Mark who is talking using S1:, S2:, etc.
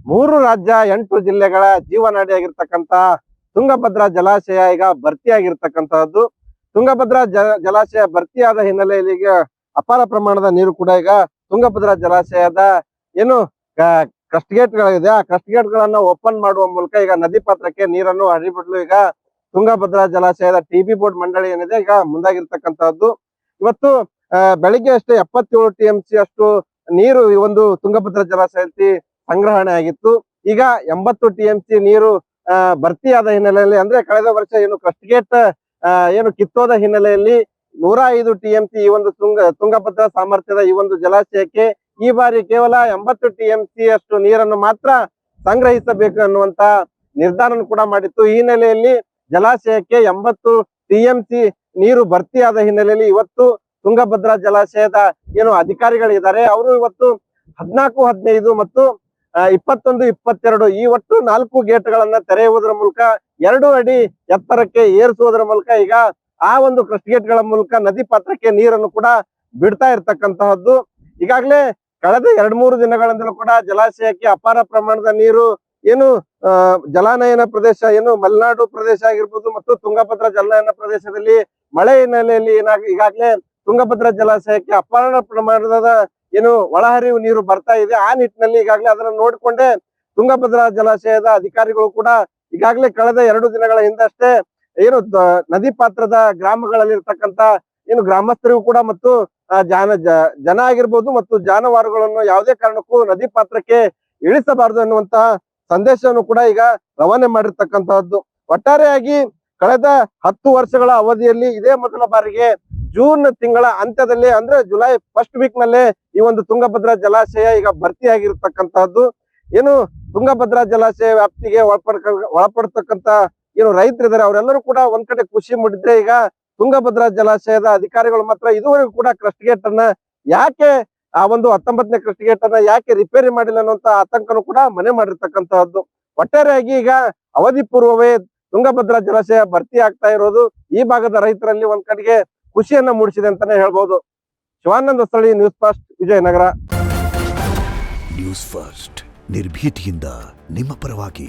S1: 3 ರಾಜ್ಯ 8 ಜಿಲ್ಲೆಗಳ ಜೀವನಾಡಿಯಾಗಿರ್ತಕ್ಕಂತ ತುಂಗಭದ್ರಾ ಜಲಾಶಯ ಈಗ ಭರ್ತಿಯಾಗಿರ್ತಕ್ಕಂತಹದ್ದು. ತುಂಗಭದ್ರಾ ಜಲಾಶಯ ಭರ್ತಿಯಾದ ಹಿನ್ನೆಲೆಯಲ್ಲಿ ಈಗ ಅಪಾರ ಪ್ರಮಾಣದ ನೀರು ಕೂಡ ಈಗ ತುಂಗಭದ್ರಾ ಜಲಾಶಯದ ಏನು ಕ್ರಸ್ಟ್ ಗೇಟ್ಗಳಿದೆ, ಆ ಕ್ರಸ್ಟ್ ಗೇಟ್ಗಳನ್ನ ಓಪನ್ ಮಾಡುವ ಮೂಲಕ ಈಗ ನದಿ ಪಾತ್ರಕ್ಕೆ ನೀರನ್ನು ಹರಿಬಿಡಲು ಈಗ ತುಂಗಭದ್ರಾ ಜಲಾಶಯದ ಟಿಬಿ ಬೋರ್ಡ್ ಮಂಡಳಿ ಏನಿದೆ ಈಗ ಮುಂದಾಗಿರ್ತಕ್ಕಂತಹದ್ದು. ಇವತ್ತು ಬೆಳಿಗ್ಗೆ ಅಷ್ಟೇ 77 TMC ಅಷ್ಟು ನೀರು ಈ ಒಂದು ತುಂಗಭದ್ರಾ ಜಲಾಶಯದಲ್ಲಿ ಸಂಗ್ರಹಣೆ ಆಗಿತ್ತು. ಈಗ 80 TMC ನೀರು ಭರ್ತಿಯಾದ ಹಿನ್ನೆಲೆಯಲ್ಲಿ, ಅಂದ್ರೆ ಕಳೆದ ವರ್ಷ ಏನು ಕ್ರಸ್ಟ್ ಗೇಟ್ ಏನು ಕಿತ್ತೋದ ಹಿನ್ನೆಲೆಯಲ್ಲಿ 105 TMC ಈ ಒಂದು ತುಂಗಭದ್ರಾ ಸಾಮರ್ಥ್ಯದ ಈ ಒಂದು ಜಲಾಶಯಕ್ಕೆ ಈ ಬಾರಿ ಕೇವಲ 80 TMC ಅಷ್ಟು ನೀರನ್ನು ಮಾತ್ರ ಸಂಗ್ರಹಿಸಬೇಕು ಅನ್ನುವಂತ ನಿರ್ಧಾರ ಕೂಡ ಮಾಡಿತ್ತು. ಈ ಹಿನ್ನೆಲೆಯಲ್ಲಿ ಜಲಾಶಯಕ್ಕೆ 80 TMC ನೀರು ಭರ್ತಿಯಾದ ಹಿನ್ನೆಲೆಯಲ್ಲಿ ಇವತ್ತು ತುಂಗಭದ್ರಾ ಜಲಾಶಯದ ಏನು ಅಧಿಕಾರಿಗಳಿದ್ದಾರೆ ಅವರು ಇವತ್ತು 14, 15 ಮತ್ತು 21, 22 ಈ ಒಟ್ಟು 4 ಗೇಟ್ಗಳನ್ನ ತೆರೆಯುವುದರ ಮೂಲಕ 2 ಅಡಿ ಎತ್ತರಕ್ಕೆ ಏರಿಸುವುದರ ಮೂಲಕ ಈಗ ಆ ಒಂದು ಕ್ರಸ್ಟ್ ಗೇಟ್ಗಳ ಮೂಲಕ ನದಿ ಪಾತ್ರಕ್ಕೆ ನೀರನ್ನು ಕೂಡ ಬಿಡ್ತಾ ಇರ್ತಕ್ಕಂತಹದ್ದು. ಈಗಾಗಲೇ ಕಳೆದ 2-3 ದಿನಗಳಿಂದಲೂ ಕೂಡ ಜಲಾಶಯಕ್ಕೆ ಅಪಾರ ಪ್ರಮಾಣದ ನೀರು ಏನು ಜಲಾನಯನ ಪ್ರದೇಶ ಏನು ಮಲೆನಾಡು ಪ್ರದೇಶ ಆಗಿರ್ಬೋದು ಮತ್ತು ತುಂಗಭದ್ರಾ ಜಲಾನಯನ ಪ್ರದೇಶದಲ್ಲಿ ಮಳೆ ಹಿನ್ನೆಲೆಯಲ್ಲಿ ಈಗಾಗಲೇ ತುಂಗಭದ್ರಾ ಜಲಾಶಯಕ್ಕೆ ಅಪಾರ ಪ್ರಮಾಣದ ಏನು ಒಳಹರಿವು ನೀರು ಬರ್ತಾ ಇದೆ. ಆ ನಿಟ್ಟಿನಲ್ಲಿ ಈಗಾಗಲೇ ಅದನ್ನು ನೋಡಿಕೊಂಡೇ ತುಂಗಭದ್ರಾ ಜಲಾಶಯದ ಅಧಿಕಾರಿಗಳು ಕೂಡ ಈಗಾಗಲೇ ಕಳೆದ 2 ದಿನಗಳ ಹಿಂದಷ್ಟೇ ಏನು ನದಿ ಪಾತ್ರದ ಗ್ರಾಮಗಳಲ್ಲಿರ್ತಕ್ಕಂತ ಏನು ಗ್ರಾಮಸ್ಥರಿಗೂ ಕೂಡ ಮತ್ತು ಜನ ಆಗಿರ್ಬೋದು ಮತ್ತು ಜಾನುವಾರುಗಳನ್ನು ಯಾವುದೇ ಕಾರಣಕ್ಕೂ ನದಿ ಪಾತ್ರಕ್ಕೆ ಇಳಿಸಬಾರದು ಅನ್ನುವಂತಹ ಸಂದೇಶವನ್ನು ಕೂಡ ಈಗ ರವಾನೆ ಮಾಡಿರ್ತಕ್ಕಂತಹದ್ದು. ಒಟ್ಟಾರೆಯಾಗಿ ಕಳೆದ 10 ವರ್ಷಗಳ ಅವಧಿಯಲ್ಲಿ ಇದೇ ಮೊದಲ ಬಾರಿಗೆ ಜೂನ್ ತಿಂಗಳ ಅಂತ್ಯದಲ್ಲಿ, ಅಂದ್ರೆ ಜುಲೈ ಫಸ್ಟ್ ವೀಕ್ ನಲ್ಲೇ ಈ ಒಂದು ತುಂಗಭದ್ರಾ ಜಲಾಶಯ ಈಗ ಭರ್ತಿಯಾಗಿರ್ತಕ್ಕಂತಹದ್ದು. ಏನು ತುಂಗಭದ್ರಾ ಜಲಾಶಯ ವ್ಯಾಪ್ತಿಗೆ ಒಳಪಡ್ತಕ್ಕಂತ ಏನು ರೈತರಿದ್ದಾರೆ ಅವರೆಲ್ಲರೂ ಕೂಡ ಒಂದ್ ಕಡೆ ಖುಷಿ ಮೂಡಿದ್ರೆ, ಈಗ ತುಂಗಭದ್ರಾ ಜಲಾಶಯದ ಅಧಿಕಾರಿಗಳು ಮಾತ್ರ ಇದುವರೆಗೂ ಕೂಡ ಕ್ರಸ್ಟ್ ಗೇಟ್ ಅನ್ನ ಯಾಕೆ ಆ ಒಂದು 19ನೇ ಕ್ರಸ್ಟ್ ಗೇಟ್ ಅನ್ನ ಯಾಕೆ ರಿಪೇರಿ ಮಾಡಿಲ್ಲ ಅನ್ನುವಂತ ಆತಂಕನು ಕೂಡ ಮನೆ ಮಾಡಿರ್ತಕ್ಕಂತಹದ್ದು. ಒಟ್ಟಾರೆಯಾಗಿ ಈಗ ಅವಧಿ ಪೂರ್ವವೇ ತುಂಗಭದ್ರಾ ಜಲಾಶಯ ಭರ್ತಿ ಆಗ್ತಾ ಇರೋದು ಈ ಭಾಗದ ರೈತರಲ್ಲಿ ಒಂದ್ ಕಡೆಗೆ ಖುಷಿಯನ್ನ ಮೂಡಿಸಿದೆ ಅಂತಾನೆ ಹೇಳ್ಬೋದು. ಶಿವಾನಂದ ಸ್ಥಳಿ, news first, Vijayanagara.
S2: News first ನಿರ್ಭೀತಿಯಿಂದ ನಿಮ್ಮ ಪರವಾಗಿ.